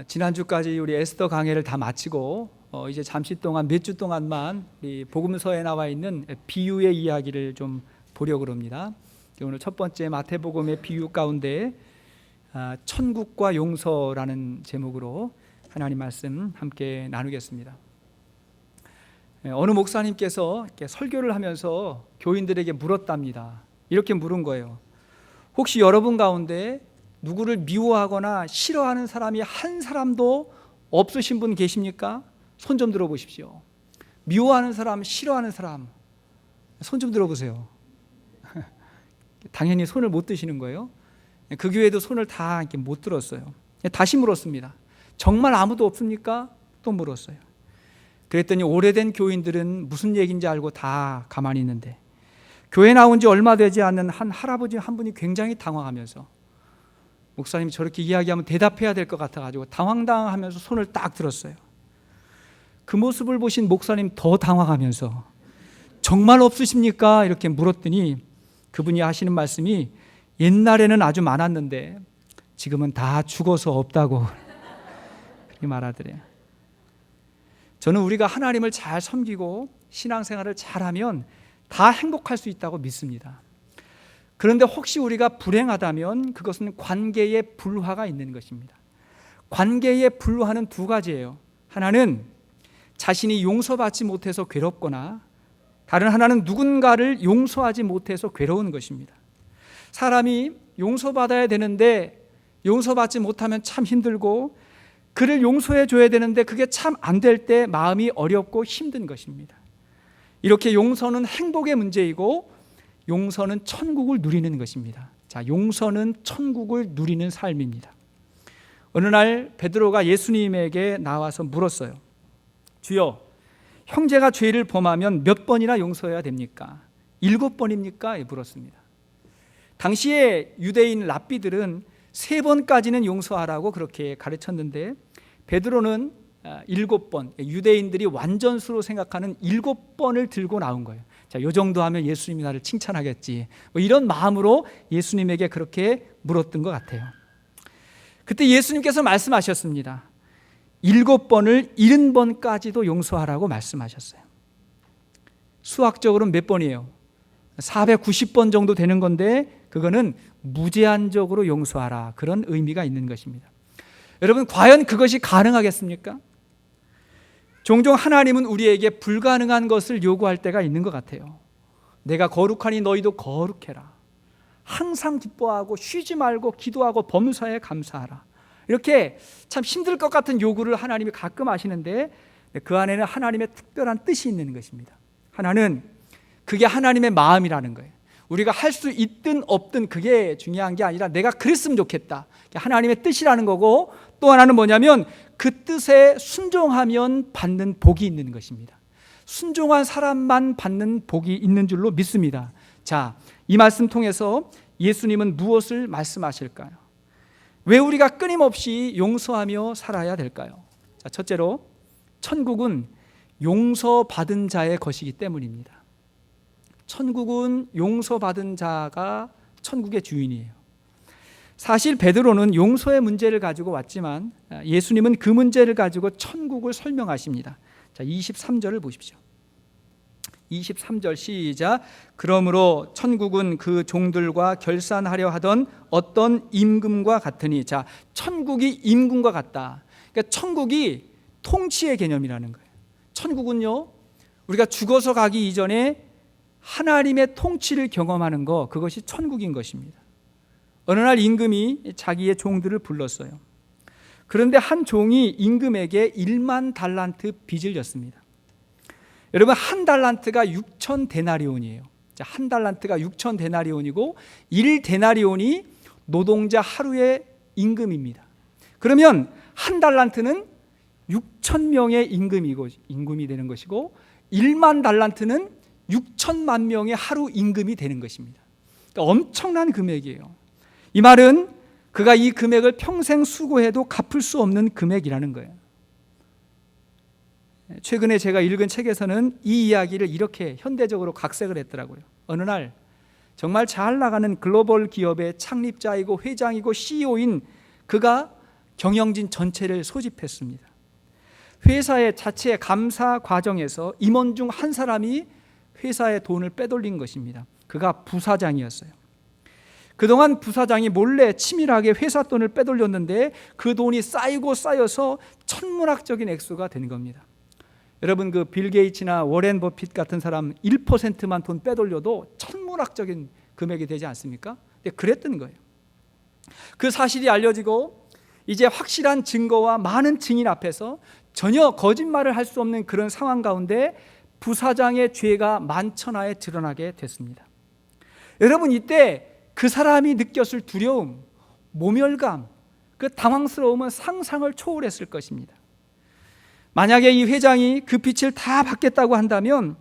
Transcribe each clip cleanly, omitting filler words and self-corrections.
지난주까지 우리 에스더 강해를 다 마치고 이제 잠시 동안 몇 주 동안만 이 복음서에 나와 있는 비유의 이야기를 좀 보려고 합니다. 오늘 첫 번째 마태복음의 비유 가운데 천국과 용서라는 제목으로 하나님 말씀 함께 나누겠습니다. 어느 목사님께서 이렇게 설교를 하면서 교인들에게 물었답니다. 이렇게 물은 거예요. 혹시 여러분 가운데 누구를 미워하거나 싫어하는 사람이 한 사람도 없으신 분 계십니까? 손 좀 들어보십시오. 미워하는 사람, 싫어하는 사람 손 좀 들어보세요. 당연히 손을 못 드시는 거예요. 그 교회도 손을 다 이렇게 못 들었어요. 다시 물었습니다. 정말 아무도 없습니까? 또 물었어요. 그랬더니 오래된 교인들은 무슨 얘기인지 알고 다 가만히 있는데 교회 나온 지 얼마 되지 않는 한 할아버지 한 분이 굉장히 당황하면서 목사님이 저렇게 이야기하면 대답해야 될 것 같아가지고 당황당황하면서 손을 딱 들었어요. 그 모습을 보신 목사님 더 당황하면서 정말 없으십니까? 이렇게 물었더니 그분이 하시는 말씀이 옛날에는 아주 많았는데 지금은 다 죽어서 없다고 그렇게 말하더래요. 저는 우리가 하나님을 잘 섬기고 신앙생활을 잘하면 다 행복할 수 있다고 믿습니다. 그런데 혹시 우리가 불행하다면 그것은 관계의 불화가 있는 것입니다. 관계의 불화는 두 가지예요. 하나는 자신이 용서받지 못해서 괴롭거나 다른 하나는 누군가를 용서하지 못해서 괴로운 것입니다. 사람이 용서받아야 되는데 용서받지 못하면 참 힘들고 그를 용서해 줘야 되는데 그게 참 안 될 때 마음이 어렵고 힘든 것입니다. 이렇게 용서는 행복의 문제이고 용서는 천국을 누리는 것입니다. 자, 용서는 천국을 누리는 삶입니다. 어느 날 베드로가 예수님에게 나와서 물었어요. 주여, 형제가 죄를 범하면 몇 번이나 용서해야 됩니까? 7번입니까? 물었습니다. 당시에 유대인 랍비들은 3번까지는 용서하라고 그렇게 가르쳤는데 베드로는 7번, 유대인들이 완전수로 생각하는 7번을 들고 나온 거예요. 자, 요 정도 하면 예수님이 나를 칭찬하겠지. 이런 마음으로 예수님에게 그렇게 물었던 것 같아요. 그때 예수님께서 말씀하셨습니다. 7번을 70번까지도 용서하라고 말씀하셨어요. 수학적으로는 몇 번이에요? 490번 정도 되는 건데 그거는 무제한적으로 용서하라, 그런 의미가 있는 것입니다. 여러분, 과연 그것이 가능하겠습니까? 종종 하나님은 우리에게 불가능한 것을 요구할 때가 있는 것 같아요. 내가 거룩하니 너희도 거룩해라. 항상 기뻐하고 쉬지 말고 기도하고 범사에 감사하라. 이렇게 참 힘들 것 같은 요구를 하나님이 가끔 하시는데 그 안에는 하나님의 특별한 뜻이 있는 것입니다. 하나는 그게 하나님의 마음이라는 거예요. 우리가 할 수 있든 없든 그게 중요한 게 아니라 내가 그랬으면 좋겠다, 하나님의 뜻이라는 거고, 또 하나는 뭐냐면 그 뜻에 순종하면 받는 복이 있는 것입니다. 순종한 사람만 받는 복이 있는 줄로 믿습니다. 자, 이 말씀 통해서 예수님은 무엇을 말씀하실까요? 왜 우리가 끊임없이 용서하며 살아야 될까요? 자, 첫째로 천국은 용서받은 자의 것이기 때문입니다. 천국은 용서받은 자가 천국의 주인이에요. 사실 베드로는 용서의 문제를 가지고 왔지만 예수님은 그 문제를 가지고 천국을 설명하십니다. 자, 23절을 보십시오. 23절 시작. 그러므로 천국은 그 종들과 결산하려 하던 어떤 임금과 같으니. 자, 천국이 임금과 같다. 그러니까 천국이 통치의 개념이라는 거예요. 천국은요, 우리가 죽어서 가기 이전에 하나님의 통치를 경험하는 것, 그것이 천국인 것입니다. 어느 날 임금이 자기의 종들을 불렀어요. 그런데 한 종이 임금에게 1만 달란트 빚을 졌습니다. 여러분, 한 달란트가 6천 데나리온이에요. 자, 한 달란트가 6천 데나리온이고 1데나리온이 노동자 하루의 임금입니다. 그러면 한 달란트는 6천 명의 임금이 되는 것이고 1만 달란트는 6천만 명의 하루 임금이 되는 것입니다. 그러니까 엄청난 금액이에요. 이 말은 그가 이 금액을 평생 수고해도 갚을 수 없는 금액이라는 거예요. 최근에 제가 읽은 책에서는 이 이야기를 이렇게 현대적으로 각색을 했더라고요. 어느 날 정말 잘 나가는 글로벌 기업의 창립자이고 회장이고 CEO인 그가 경영진 전체를 소집했습니다. 회사의 자체 감사 과정에서 임원 중 한 사람이 회사의 돈을 빼돌린 것입니다. 그가 부사장이었어요. 그동안 부사장이 몰래 치밀하게 회사 돈을 빼돌렸는데 그 돈이 쌓이고 쌓여서 천문학적인 액수가 된 겁니다. 여러분, 그 빌 게이츠나 워렌 버핏 같은 사람 1%만 돈 빼돌려도 천문학적인 금액이 되지 않습니까? 근데 그랬던 거예요. 그 사실이 알려지고 이제 확실한 증거와 많은 증인 앞에서 전혀 거짓말을 할 수 없는 그런 상황 가운데 부사장의 죄가 만천하에 드러나게 됐습니다. 여러분, 이때 그 사람이 느꼈을 두려움, 모멸감, 그 당황스러움은 상상을 초월했을 것입니다. 만약에 이 회장이 그 빚을 다 받겠다고 한다면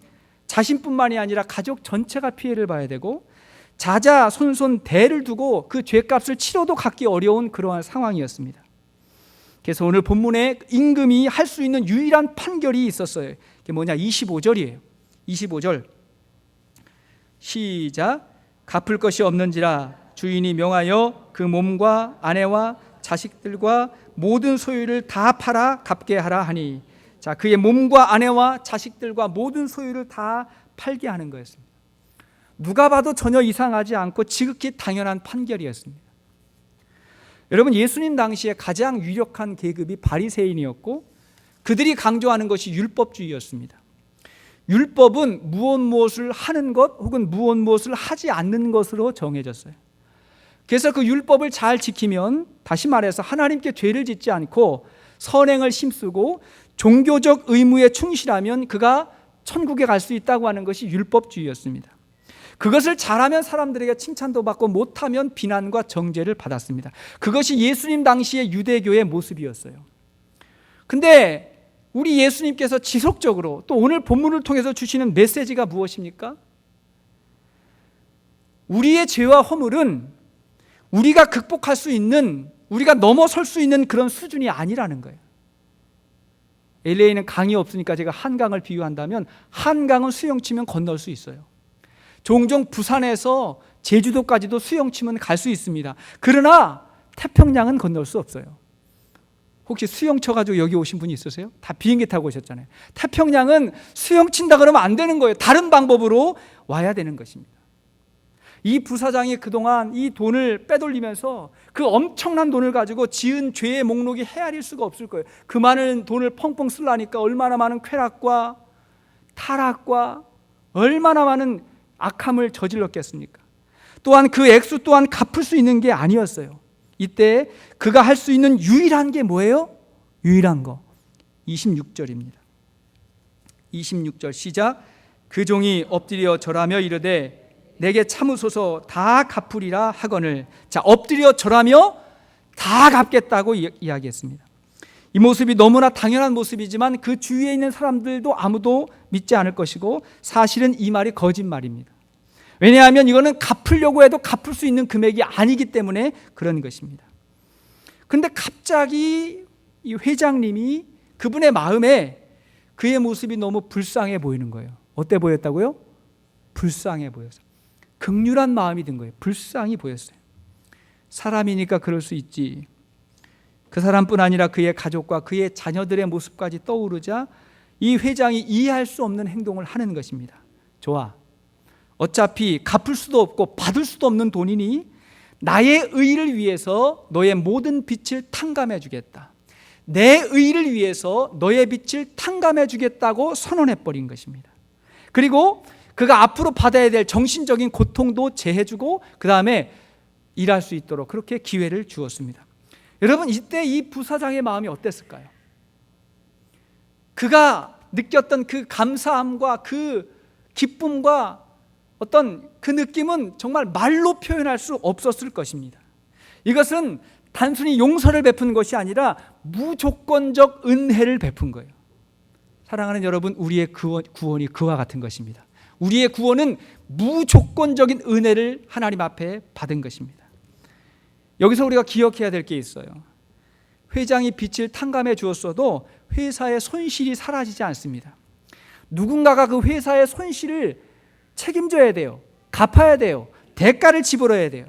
자신뿐만이 아니라 가족 전체가 피해를 봐야 되고 자자손손 대를 두고 그 죄값을 치러도 갚기 어려운 그러한 상황이었습니다. 그래서 오늘 본문에 임금이 할 수 있는 유일한 판결이 있었어요. 그게 뭐냐? 25절이에요. 25절 시작. 갚을 것이 없는지라 주인이 명하여 그 몸과 아내와 자식들과 모든 소유를 다 팔아 갚게 하라 하니, 자, 그의 몸과 아내와 자식들과 모든 소유를 다 팔게 하는 거였습니다. 누가 봐도 전혀 이상하지 않고 지극히 당연한 판결이었습니다. 여러분, 예수님 당시에 가장 유력한 계급이 바리새인이었고 그들이 강조하는 것이 율법주의였습니다. 율법은 무엇을 하는 것 혹은 무엇을 하지 않는 것으로 정해졌어요. 그래서 그 율법을 잘 지키면, 다시 말해서 하나님께 죄를 짓지 않고 선행을 힘쓰고 종교적 의무에 충실하면 그가 천국에 갈 수 있다고 하는 것이 율법주의였습니다. 그것을 잘하면 사람들에게 칭찬도 받고 못하면 비난과 정죄를 받았습니다. 그것이 예수님 당시의 유대교의 모습이었어요. 근데 우리 예수님께서 지속적으로 또 오늘 본문을 통해서 주시는 메시지가 무엇입니까? 우리의 죄와 허물은 우리가 극복할 수 있는, 우리가 넘어설 수 있는 그런 수준이 아니라는 거예요. LA는 강이 없으니까 제가 한강을 비유한다면 한강은 수영치면 건널 수 있어요. 종종 부산에서 제주도까지도 수영치면 갈 수 있습니다. 그러나 태평양은 건널 수 없어요. 혹시 수영 쳐가지고 여기 오신 분이 있으세요? 다 비행기 타고 오셨잖아요. 태평양은 수영 친다 그러면 안 되는 거예요. 다른 방법으로 와야 되는 것입니다. 이 부사장이 그동안 이 돈을 빼돌리면서 그 엄청난 돈을 가지고 지은 죄의 목록이 헤아릴 수가 없을 거예요. 그 많은 돈을 펑펑 쓰려니까 얼마나 많은 쾌락과 타락과 얼마나 많은 악함을 저질렀겠습니까? 또한 그 액수 또한 갚을 수 있는 게 아니었어요. 이때 그가 할 수 있는 유일한 게 뭐예요? 유일한 거 26절입니다. 26절 시작. 그 종이 엎드려 절하며 이르되 내게 참으소서 다 갚으리라 하거늘. 자, 엎드려 절하며 다 갚겠다고 이야기했습니다. 이 모습이 너무나 당연한 모습이지만 그 주위에 있는 사람들도 아무도 믿지 않을 것이고 사실은 이 말이 거짓말입니다. 왜냐하면 이거는 갚으려고 해도 갚을 수 있는 금액이 아니기 때문에 그런 것입니다. 그런데 갑자기 이 회장님이 그분의 마음에 그의 모습이 너무 불쌍해 보이는 거예요. 어때 보였다고요? 불쌍해 보였어요. 긍휼한 마음이 든 거예요. 불쌍히 보였어요. 사람이니까 그럴 수 있지. 그 사람뿐 아니라 그의 가족과 그의 자녀들의 모습까지 떠오르자 이 회장이 이해할 수 없는 행동을 하는 것입니다. 좋아. 어차피 갚을 수도 없고 받을 수도 없는 돈이니 나의 의를 위해서 너의 모든 빚을 탕감해 주겠다. 내 의를 위해서 너의 빚을 탕감해 주겠다고 선언해 버린 것입니다. 그리고 그가 앞으로 받아야 될 정신적인 고통도 제해 주고 그 다음에 일할 수 있도록 그렇게 기회를 주었습니다. 여러분, 이때 이 부사장의 마음이 어땠을까요? 그가 느꼈던 그 감사함과 그 기쁨과 어떤 그 느낌은 정말 말로 표현할 수 없었을 것입니다. 이것은 단순히 용서를 베푼 것이 아니라 무조건적 은혜를 베푼 거예요. 사랑하는 여러분, 우리의 구원이 그와 같은 것입니다. 우리의 구원은 무조건적인 은혜를 하나님 앞에 받은 것입니다. 여기서 우리가 기억해야 될 게 있어요. 회장이 빚을 탕감해 주었어도 회사의 손실이 사라지지 않습니다. 누군가가 그 회사의 손실을 책임져야 돼요. 갚아야 돼요. 대가를 지불해야 돼요.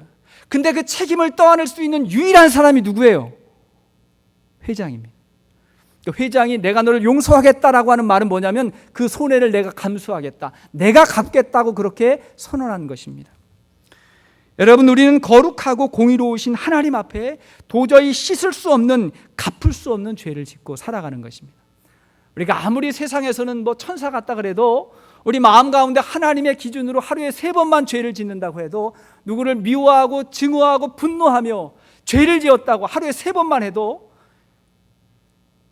근데 그 책임을 떠안을 수 있는 유일한 사람이 누구예요? 회장입니다. 회장이 내가 너를 용서하겠다라고 하는 말은 뭐냐면 그 손해를 내가 감수하겠다, 내가 갚겠다고 그렇게 선언한 것입니다. 여러분, 우리는 거룩하고 공의로우신 하나님 앞에 도저히 씻을 수 없는, 갚을 수 없는 죄를 짓고 살아가는 것입니다. 우리가 아무리 세상에서는 뭐 천사 같다 그래도 우리 마음 가운데 하나님의 기준으로 하루에 3번만 죄를 짓는다고 해도, 누구를 미워하고 증오하고 분노하며 죄를 지었다고 하루에 3번만 해도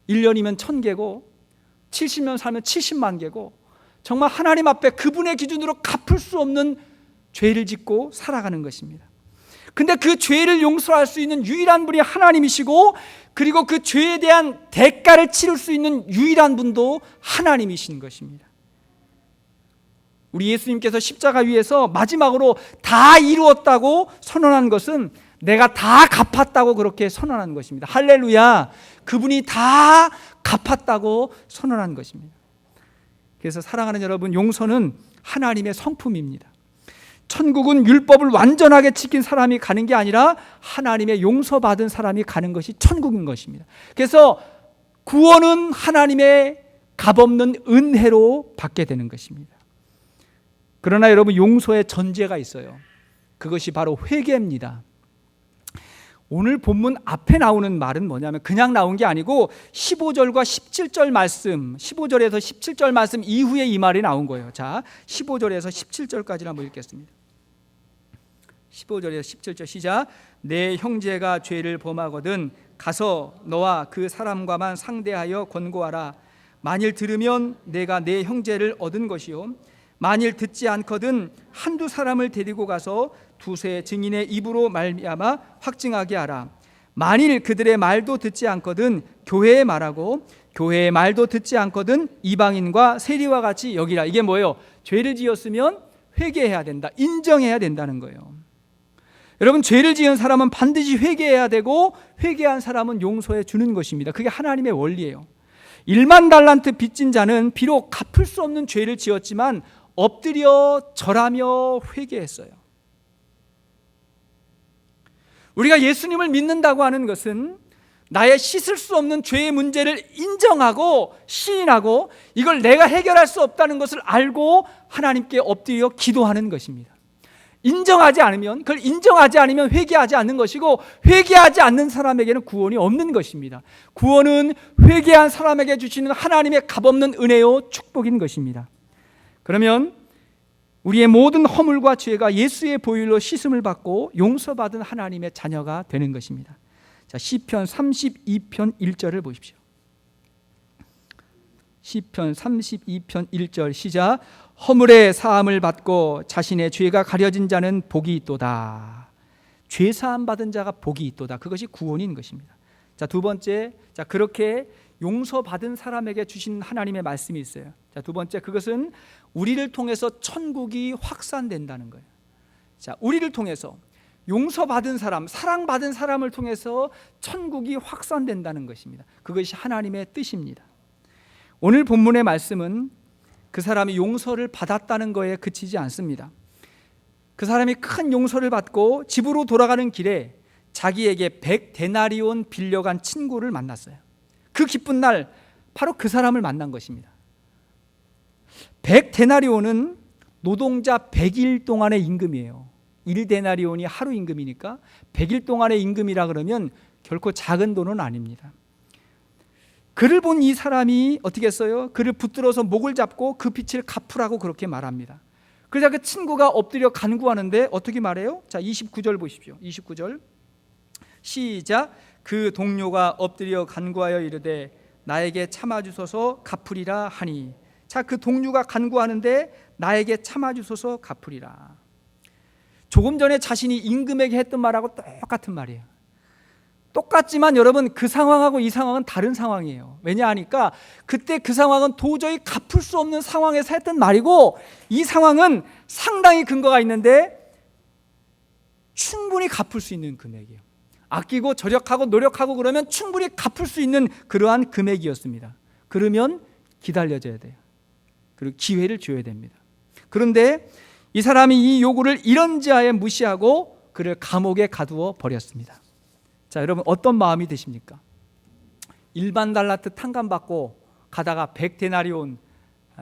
1년이면 1000개고 70년 살면 70만 개고, 정말 하나님 앞에 그분의 기준으로 갚을 수 없는 죄를 짓고 살아가는 것입니다. 근데 그 죄를 용서할 수 있는 유일한 분이 하나님이시고, 그리고 그 죄에 대한 대가를 치를 수 있는 유일한 분도 하나님이신 것입니다. 우리 예수님께서 십자가 위에서 마지막으로 다 이루었다고 선언한 것은 내가 다 갚았다고 그렇게 선언한 것입니다. 할렐루야! 그분이 다 갚았다고 선언한 것입니다. 그래서 사랑하는 여러분, 용서는 하나님의 성품입니다. 천국은 율법을 완전하게 지킨 사람이 가는 게 아니라 하나님의 용서받은 사람이 가는 것이 천국인 것입니다. 그래서 구원은 하나님의 값없는 은혜로 받게 되는 것입니다. 그러나 여러분, 용서의 전제가 있어요. 그것이 바로 회개입니다. 오늘 본문 앞에 나오는 말은 뭐냐면 그냥 나온 게 아니고 15절과 17절 말씀, 15절에서 17절 말씀 이후에 이 말이 나온 거예요. 자, 15절에서 17절까지 한번 읽겠습니다. 15절에서 17절 시작. 내 형제가 죄를 범하거든 가서 너와 그 사람과만 상대하여 권고하라. 만일 들으면 내가 내 형제를 얻은 것이요, 만일 듣지 않거든 한두 사람을 데리고 가서 두세 증인의 입으로 말미암아 확증하게 하라. 만일 그들의 말도 듣지 않거든 교회의 말하고, 교회의 말도 듣지 않거든 이방인과 세리와 같이 여기라. 이게 뭐예요? 죄를 지었으면 회개해야 된다, 인정해야 된다는 거예요. 여러분, 죄를 지은 사람은 반드시 회개해야 되고, 회개한 사람은 용서해 주는 것입니다. 그게 하나님의 원리예요. 1만 달란트 빚진 자는 비록 갚을 수 없는 죄를 지었지만 엎드려 절하며 회개했어요. 우리가 예수님을 믿는다고 하는 것은 나의 씻을 수 없는 죄의 문제를 인정하고 시인하고, 이걸 내가 해결할 수 없다는 것을 알고 하나님께 엎드려 기도하는 것입니다. 인정하지 않으면, 그걸 인정하지 않으면 회개하지 않는 것이고, 회개하지 않는 사람에게는 구원이 없는 것입니다. 구원은 회개한 사람에게 주시는 하나님의 값없는 은혜요 축복인 것입니다. 그러면 우리의 모든 허물과 죄가 예수의 보혈로 씻음을 받고 용서받은 하나님의 자녀가 되는 것입니다. 자, 시편 32편 1절을 보십시오. 시편 32편 1절 시작. 허물의 사함을 받고 자신의 죄가 가려진 자는 복이 있도다. 죄 사함 받은 자가 복이 있도다. 그것이 구원인 것입니다. 자, 두 번째, 자, 그렇게 용서받은 사람에게 주신 하나님의 말씀이 있어요. 자, 두 번째, 그것은 우리를 통해서 천국이 확산된다는 거예요. 자, 우리를 통해서 용서받은 사람, 사랑받은 사람을 통해서 천국이 확산된다는 것입니다. 그것이 하나님의 뜻입니다. 오늘 본문의 말씀은 그 사람이 용서를 받았다는 거에 그치지 않습니다. 그 사람이 큰 용서를 받고 집으로 돌아가는 길에 자기에게 100데나리온 빌려간 친구를 만났어요. 그 기쁜 날 바로 그 사람을 만난 것입니다. 100데나리온은 노동자 100일 동안의 임금이에요. 1데나리온이 하루 임금이니까 100일 동안의 임금이라 그러면 결코 작은 돈은 아닙니다. 그를 본 이 사람이 어떻게 했어요? 그를 붙들어서 목을 잡고 그 빚을 갚으라고 그렇게 말합니다. 그러자 그 친구가 엎드려 간구하는데 어떻게 말해요? 자, 29절 보십시오. 29절 시작. 그 동료가 엎드려 간구하여 이르되 나에게 참아주소서 갚으리라 하니. 자, 그 동료가 간구하는데 나에게 참아주소서 갚으리라. 조금 전에 자신이 임금에게 했던 말하고 똑같은 말이에요. 똑같지만 여러분, 그 상황하고 이 상황은 다른 상황이에요. 왜냐하니까 그때 그 상황은 도저히 갚을 수 없는 상황에서 했던 말이고, 이 상황은 상당히 근거가 있는데 충분히 갚을 수 있는 금액이에요. 아끼고 절약하고 노력하고 그러면 충분히 갚을 수 있는 그러한 금액이었습니다. 그러면 기다려줘야 돼요. 그리고 기회를 줘야 됩니다. 그런데 이 사람이 이 요구를 이런지하에 무시하고 그를 감옥에 가두어 버렸습니다. 자, 여러분, 어떤 마음이 드십니까? 1만 달란트 탕감받고 가다가 100데나리온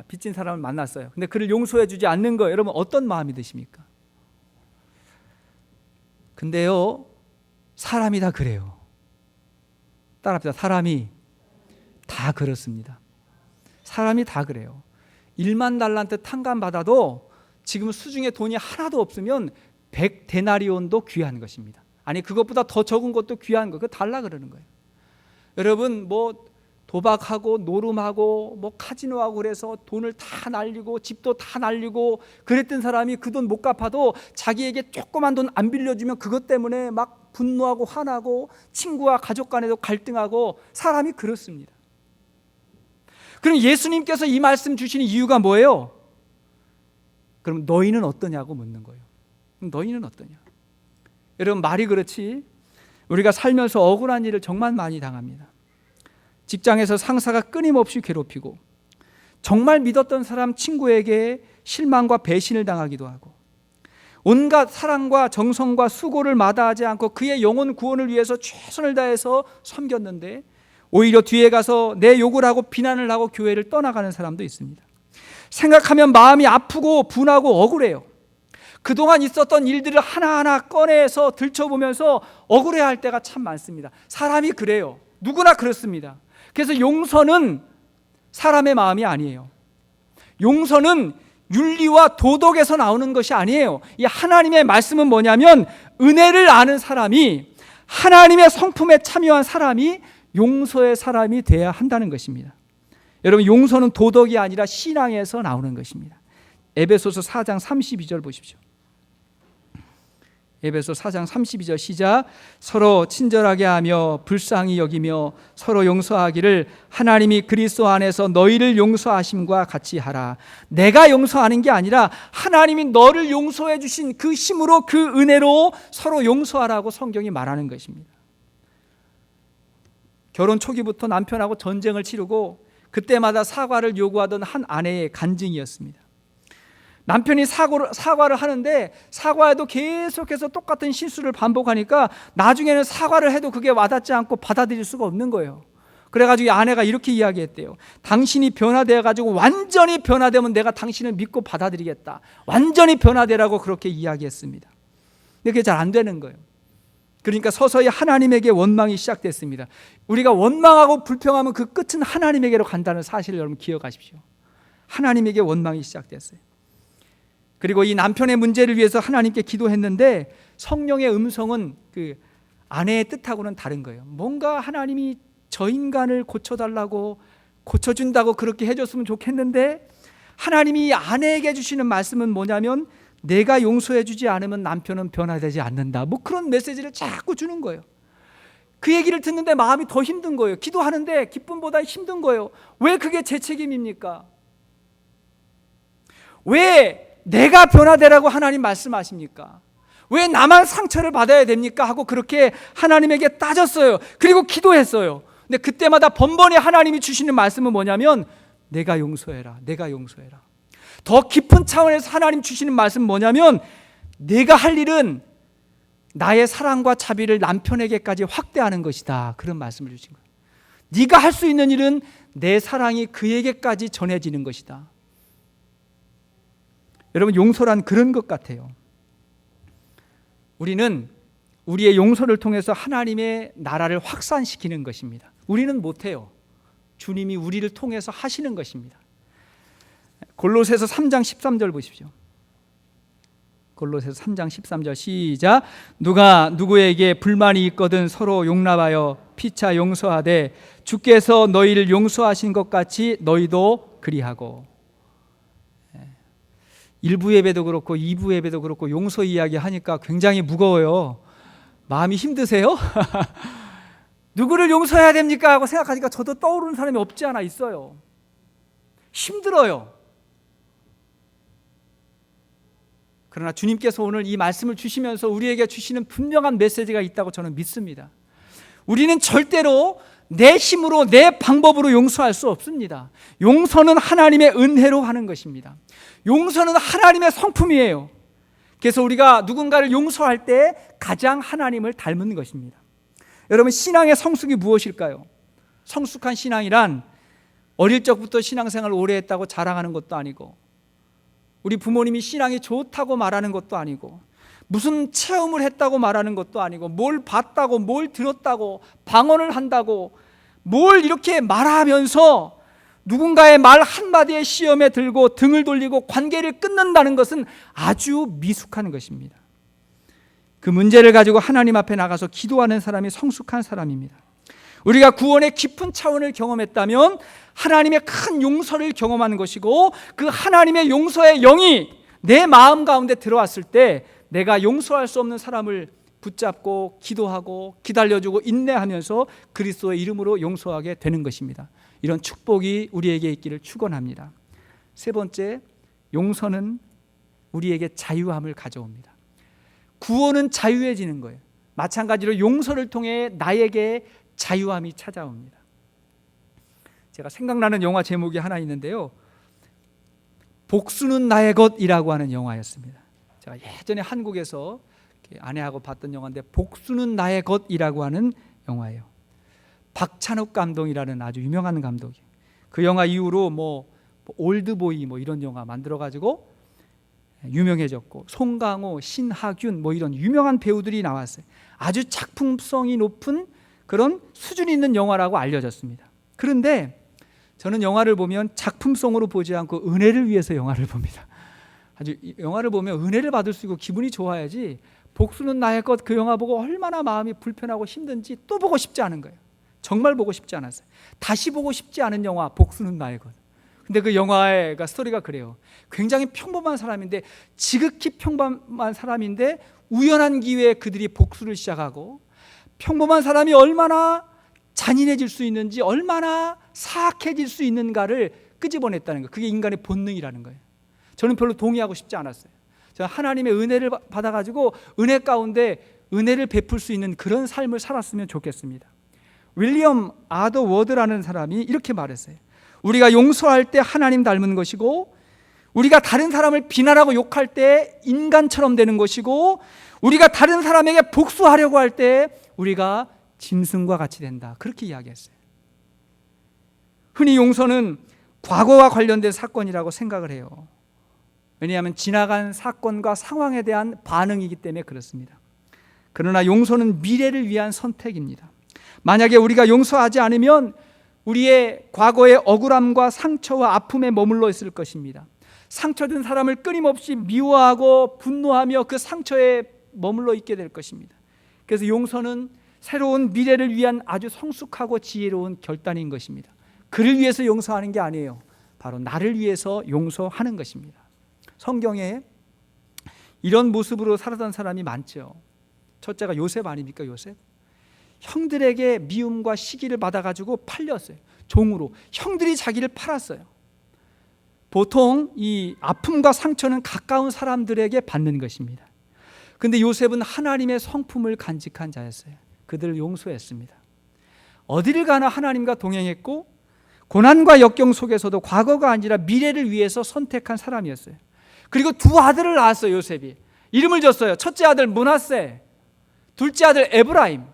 빚진 사람을 만났어요. 근데 그를 용서해 주지 않는 거예요. 여러분 어떤 마음이 드십니까? 근데요, 사람이 다 그래요. 따라합시다. 사람이 다 그렇습니다. 사람이 다 그래요. 1만 달란트 탕감받아도 지금 수중에 돈이 하나도 없으면 100데나리온도 귀한 것입니다. 아니 그것보다 더 적은 것도 귀한 거. 그거 달라 그러는 거예요. 여러분 뭐 도박하고 노름하고 뭐 카지노하고 그래서 돈을 다 날리고 집도 다 날리고 그랬던 사람이 그 돈 못 갚아도 자기에게 조그만 돈 안 빌려주면 그것 때문에 막 분노하고 화나고 친구와 가족 간에도 갈등하고 사람이 그렇습니다. 그럼 예수님께서 이 말씀 주시는 이유가 뭐예요? 그럼 너희는 어떠냐고 묻는 거예요. 너희는 어떠냐? 여러분 말이 그렇지 우리가 살면서 억울한 일을 정말 많이 당합니다. 직장에서 상사가 끊임없이 괴롭히고 정말 믿었던 사람 친구에게 실망과 배신을 당하기도 하고 온갖 사랑과 정성과 수고를 마다하지 않고 그의 영혼 구원을 위해서 최선을 다해서 섬겼는데 오히려 뒤에 가서 내 욕을 하고 비난을 하고 교회를 떠나가는 사람도 있습니다. 생각하면 마음이 아프고 분하고 억울해요. 그동안 있었던 일들을 하나하나 꺼내서 들춰보면서 억울해할 때가 참 많습니다. 사람이 그래요. 누구나 그렇습니다. 그래서 용서는 사람의 마음이 아니에요. 용서는 윤리와 도덕에서 나오는 것이 아니에요. 이 하나님의 말씀은 뭐냐면 은혜를 아는 사람이 하나님의 성품에 참여한 사람이 용서의 사람이 돼야 한다는 것입니다. 여러분 용서는 도덕이 아니라 신앙에서 나오는 것입니다. 에베소서 4장 32절 보십시오. 에베소 4장 32절 시작. 서로 친절하게 하며 불쌍히 여기며 서로 용서하기를 하나님이 그리스도 안에서 너희를 용서하심과 같이 하라. 내가 용서하는 게 아니라 하나님이 너를 용서해 주신 그 힘으로 그 은혜로 서로 용서하라고 성경이 말하는 것입니다. 결혼 초기부터 남편하고 전쟁을 치르고 그때마다 사과를 요구하던 한 아내의 간증이었습니다. 남편이 사과를 하는데 사과에도 계속해서 똑같은 실수를 반복하니까 나중에는 사과를 해도 그게 와닿지 않고 받아들일 수가 없는 거예요. 그래가지고 이 아내가 이렇게 이야기했대요. 당신이 변화되어가지고 완전히 변화되면 내가 당신을 믿고 받아들이겠다. 완전히 변화되라고 그렇게 이야기했습니다. 근데 그게 잘 안 되는 거예요. 그러니까 서서히 하나님에게 원망이 시작됐습니다. 우리가 원망하고 불평하면 그 끝은 하나님에게로 간다는 사실을 여러분 기억하십시오. 하나님에게 원망이 시작됐어요. 그리고 이 남편의 문제를 위해서 하나님께 기도했는데 성령의 음성은 그 아내의 뜻하고는 다른 거예요. 뭔가 하나님이 저 인간을 고쳐달라고 고쳐준다고 그렇게 해줬으면 좋겠는데 하나님이 아내에게 주시는 말씀은 뭐냐면 내가 용서해 주지 않으면 남편은 변화되지 않는다. 뭐 그런 메시지를 자꾸 주는 거예요. 그 얘기를 듣는데 마음이 더 힘든 거예요. 기도하는데 기쁨보다 힘든 거예요. 왜 그게 제 책임입니까? 왜 내가 변화되라고 하나님 말씀하십니까? 왜 나만 상처를 받아야 됩니까? 하고 그렇게 하나님에게 따졌어요. 그리고 기도했어요. 근데 그때마다 번번이 하나님이 주시는 말씀은 뭐냐면 내가 용서해라. 내가 용서해라. 더 깊은 차원에서 하나님 주시는 말씀은 뭐냐면 내가 할 일은 나의 사랑과 자비를 남편에게까지 확대하는 것이다. 그런 말씀을 주신 거예요. 네가 할 수 있는 일은 내 사랑이 그에게까지 전해지는 것이다. 여러분 용서란 그런 것 같아요. 우리는 우리의 용서를 통해서 하나님의 나라를 확산시키는 것입니다. 우리는 못해요. 주님이 우리를 통해서 하시는 것입니다. 골로새서 3장 13절 보십시오. 골로새서 3장 13절 시작. 누가 누구에게 불만이 있거든 서로 용납하여 피차 용서하되 주께서 너희를 용서하신 것 같이 너희도 그리하고. 1부 예배도 그렇고 2부 예배도 그렇고 용서 이야기 하니까 굉장히 무거워요. 마음이 힘드세요? 누구를 용서해야 됩니까? 하고 생각하니까 저도 떠오르는 사람이 없지 않아 있어요. 힘들어요. 그러나 주님께서 오늘 이 말씀을 주시면서 우리에게 주시는 분명한 메시지가 있다고 저는 믿습니다. 우리는 절대로 내 힘으로 내 방법으로 용서할 수 없습니다. 용서는 하나님의 은혜로 하는 것입니다. 용서는 하나님의 성품이에요. 그래서 우리가 누군가를 용서할 때 가장 하나님을 닮은 것입니다. 여러분 신앙의 성숙이 무엇일까요? 성숙한 신앙이란 어릴 적부터 신앙생활을 오래 했다고 자랑하는 것도 아니고, 우리 부모님이 신앙이 좋다고 말하는 것도 아니고, 무슨 체험을 했다고 말하는 것도 아니고, 뭘 봤다고, 뭘 들었다고, 방언을 한다고, 뭘 이렇게 말하면서 누군가의 말 한마디에 시험에 들고 등을 돌리고 관계를 끊는다는 것은 아주 미숙한 것입니다. 그 문제를 가지고 하나님 앞에 나가서 기도하는 사람이 성숙한 사람입니다. 우리가 구원의 깊은 차원을 경험했다면 하나님의 큰 용서를 경험하는 것이고, 그 하나님의 용서의 영이 내 마음 가운데 들어왔을 때 내가 용서할 수 없는 사람을 붙잡고 기도하고 기다려주고 인내하면서 그리스도의 이름으로 용서하게 되는 것입니다. 이런 축복이 우리에게 있기를 축원합니다. 세 번째, 용서는 우리에게 자유함을 가져옵니다. 구원은 자유해지는 거예요. 마찬가지로 용서를 통해 나에게 자유함이 찾아옵니다. 제가 생각나는 영화 제목이 하나 있는데요, 복수는 나의 것이라고 하는 영화였습니다. 제가 예전에 한국에서 아내하고 봤던 영화인데, 복수는 나의 것이라고 하는 영화예요. 박찬욱 감독이라는 아주 유명한 감독이, 그 영화 이후로 올드보이 이런 영화 만들어가지고 유명해졌고, 송강호, 신하균 이런 유명한 배우들이 나왔어요. 아주 작품성이 높은 그런 수준 있는 영화라고 알려졌습니다. 그런데 저는 영화를 보면 작품성으로 보지 않고 은혜를 위해서 영화를 봅니다. 아주 영화를 보면 은혜를 받을 수 있고 기분이 좋아야지, 복수는 나의 것 그 영화 보고 얼마나 마음이 불편하고 힘든지 또 보고 싶지 않은 거예요. 정말 보고 싶지 않았어요. 다시 보고 싶지 않은 영화, 복수는 나의 것. 근데 그 영화의 스토리가 그래요. 굉장히 평범한 사람인데, 지극히 평범한 사람인데 우연한 기회에 그들이 복수를 시작하고, 평범한 사람이 얼마나 잔인해질 수 있는지, 얼마나 사악해질 수 있는가를 끄집어냈다는 거예요. 그게 인간의 본능이라는 거예요. 저는 별로 동의하고 싶지 않았어요. 저는 하나님의 은혜를 받아가지고 은혜 가운데 은혜를 베풀 수 있는 그런 삶을 살았으면 좋겠습니다. 윌리엄 아더 워드라는 사람이 이렇게 말했어요. 우리가 용서할 때 하나님 닮은 것이고, 우리가 다른 사람을 비난하고 욕할 때 인간처럼 되는 것이고, 우리가 다른 사람에게 복수하려고 할 때 우리가 짐승과 같이 된다. 그렇게 이야기했어요. 흔히 용서는 과거와 관련된 사건이라고 생각을 해요. 왜냐하면 지나간 사건과 상황에 대한 반응이기 때문에 그렇습니다. 그러나 용서는 미래를 위한 선택입니다. 만약에 우리가 용서하지 않으면 우리의 과거의 억울함과 상처와 아픔에 머물러 있을 것입니다. 상처된 사람을 끊임없이 미워하고 분노하며 그 상처에 머물러 있게 될 것입니다. 그래서 용서는 새로운 미래를 위한 아주 성숙하고 지혜로운 결단인 것입니다. 그를 위해서 용서하는 게 아니에요. 바로 나를 위해서 용서하는 것입니다. 성경에 이런 모습으로 살았던 사람이 많죠. 첫째가 요셉 아닙니까? 요셉. 형들에게 미움과 시기를 받아가지고 팔렸어요. 종으로. 형들이 자기를 팔았어요. 보통 이 아픔과 상처는 가까운 사람들에게 받는 것입니다. 그런데 요셉은 하나님의 성품을 간직한 자였어요. 그들을 용서했습니다. 어디를 가나 하나님과 동행했고, 고난과 역경 속에서도 과거가 아니라 미래를 위해서 선택한 사람이었어요. 그리고 두 아들을 낳았어요. 요셉이 이름을 줬어요. 첫째 아들 므낫세, 둘째 아들 에브라임.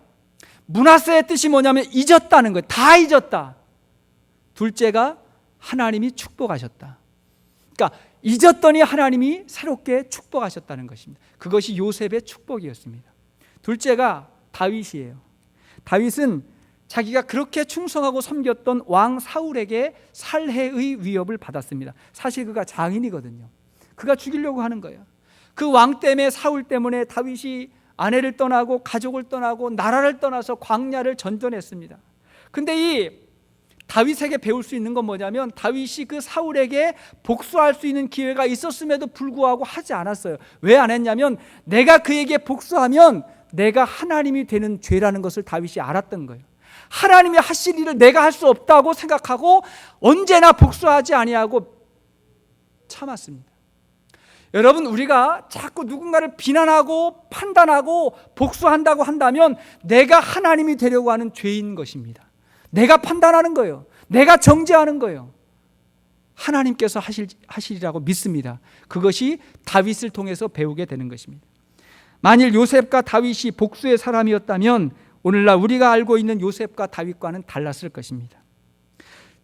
므낫세의 뜻이 뭐냐면 잊었다는 거예요. 다 잊었다. 둘째가 하나님이 축복하셨다. 그러니까 잊었더니 하나님이 새롭게 축복하셨다는 것입니다. 그것이 요셉의 축복이었습니다. 둘째가 다윗이에요. 다윗은 자기가 그렇게 충성하고 섬겼던 왕 사울에게 살해의 위협을 받았습니다. 사실 그가 장인이거든요. 그가 죽이려고 하는 거예요. 그 왕 때문에, 사울 때문에 다윗이 아내를 떠나고 가족을 떠나고 나라를 떠나서 광야를 전전했습니다. 근데 이 다윗에게 배울 수 있는 건 뭐냐면, 다윗이 그 사울에게 복수할 수 있는 기회가 있었음에도 불구하고 하지 않았어요. 왜 안 했냐면, 내가 그에게 복수하면 내가 하나님이 되는 죄라는 것을 다윗이 알았던 거예요. 하나님이 하실 일을 내가 할 수 없다고 생각하고 언제나 복수하지 아니하고 참았습니다. 여러분, 우리가 자꾸 누군가를 비난하고 판단하고 복수한다고 한다면 내가 하나님이 되려고 하는 죄인 것입니다. 내가 판단하는 거예요. 내가 정죄하는 거예요. 하나님께서 하시리라고 믿습니다. 그것이 다윗을 통해서 배우게 되는 것입니다. 만일 요셉과 다윗이 복수의 사람이었다면 오늘날 우리가 알고 있는 요셉과 다윗과는 달랐을 것입니다.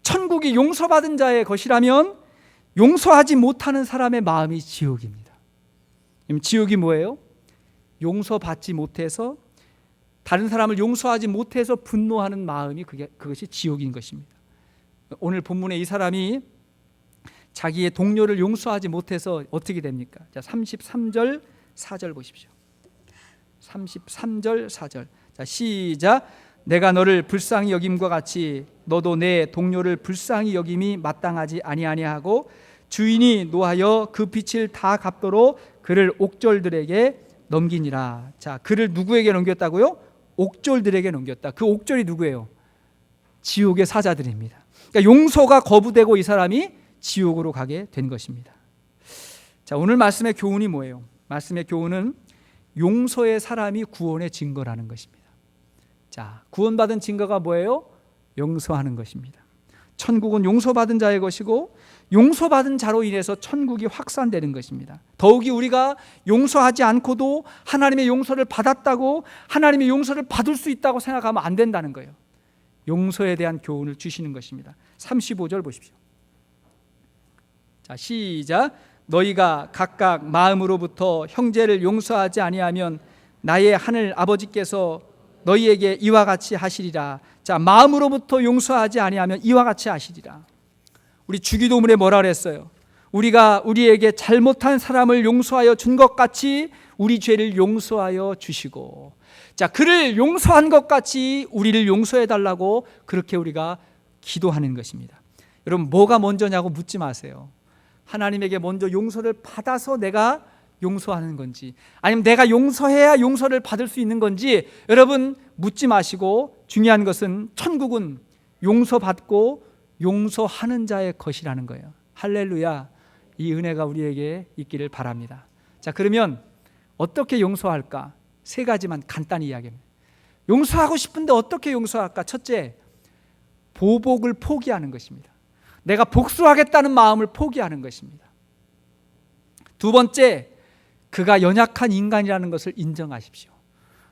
천국이 용서받은 자의 것이라면 용서하지 못하는 사람의 마음이 지옥입니다. 지옥이 뭐예요? 용서받지 못해서, 다른 사람을 용서하지 못해서 분노하는 마음이 그것이 지옥인 것입니다. 오늘 본문에 이 사람이 자기의 동료를 용서하지 못해서 어떻게 됩니까? 자, 33절 4절 보십시오. 33절 4절. 자, 시작. 내가 너를 불쌍히 여김과 같이 너도 내 동료를 불쌍히 여김이 마땅하지 아니하고 주인이 노하여 그 빚을 다 갚도록 그를 옥졸들에게 넘기니라. 자, 그를 누구에게 넘겼다고요? 옥졸들에게 넘겼다. 그 옥졸이 누구예요? 지옥의 사자들입니다. 그러니까 용서가 거부되고 이 사람이 지옥으로 가게 된 것입니다. 자, 오늘 말씀의 교훈이 뭐예요? 말씀의 교훈은 용서의 사람이 구원의 증거라는 것입니다. 자, 구원받은 증거가 뭐예요? 용서하는 것입니다. 천국은 용서받은 자의 것이고 용서받은 자로 인해서 천국이 확산되는 것입니다. 더욱이 우리가 용서하지 않고도 하나님의 용서를 받았다고, 하나님의 용서를 받을 수 있다고 생각하면 안 된다는 거예요. 용서에 대한 교훈을 주시는 것입니다. 35절 보십시오. 자, 시작. 너희가 각각 마음으로부터 형제를 용서하지 아니하면 나의 하늘 아버지께서 너희에게 이와 같이 하시리라. 자, 마음으로부터 용서하지 아니하면 이와 같이 하시리라. 우리 주기도문에 뭐라 그랬어요? 우리가 우리에게 잘못한 사람을 용서하여 준 것 같이 우리 죄를 용서하여 주시고, 자, 그를 용서한 것 같이 우리를 용서해 달라고 그렇게 우리가 기도하는 것입니다. 여러분, 뭐가 먼저냐고 묻지 마세요. 하나님에게 먼저 용서를 받아서 내가 용서하는 건지, 아니면 내가 용서해야 용서를 받을 수 있는 건지, 여러분 묻지 마시고, 중요한 것은 천국은 용서받고 용서하는 자의 것이라는 거예요. 할렐루야. 이 은혜가 우리에게 있기를 바랍니다. 자, 그러면 어떻게 용서할까? 세 가지만 간단히 이야기합니다. 용서하고 싶은데 어떻게 용서할까? 첫째, 보복을 포기하는 것입니다. 내가 복수하겠다는 마음을 포기하는 것입니다. 두 번째, 그가 연약한 인간이라는 것을 인정하십시오.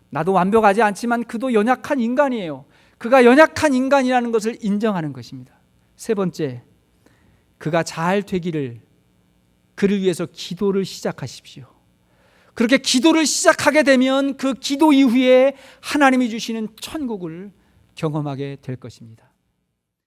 나도 완벽하지 않지만 그도 연약한 인간이에요. 그가 연약한 인간이라는 것을 인정하는 것입니다. 세 번째, 그가 잘 되기를, 그를 위해서 기도를 시작하십시오. 그렇게 기도를 시작하게 되면 그 기도 이후에 하나님이 주시는 천국을 경험하게 될 것입니다.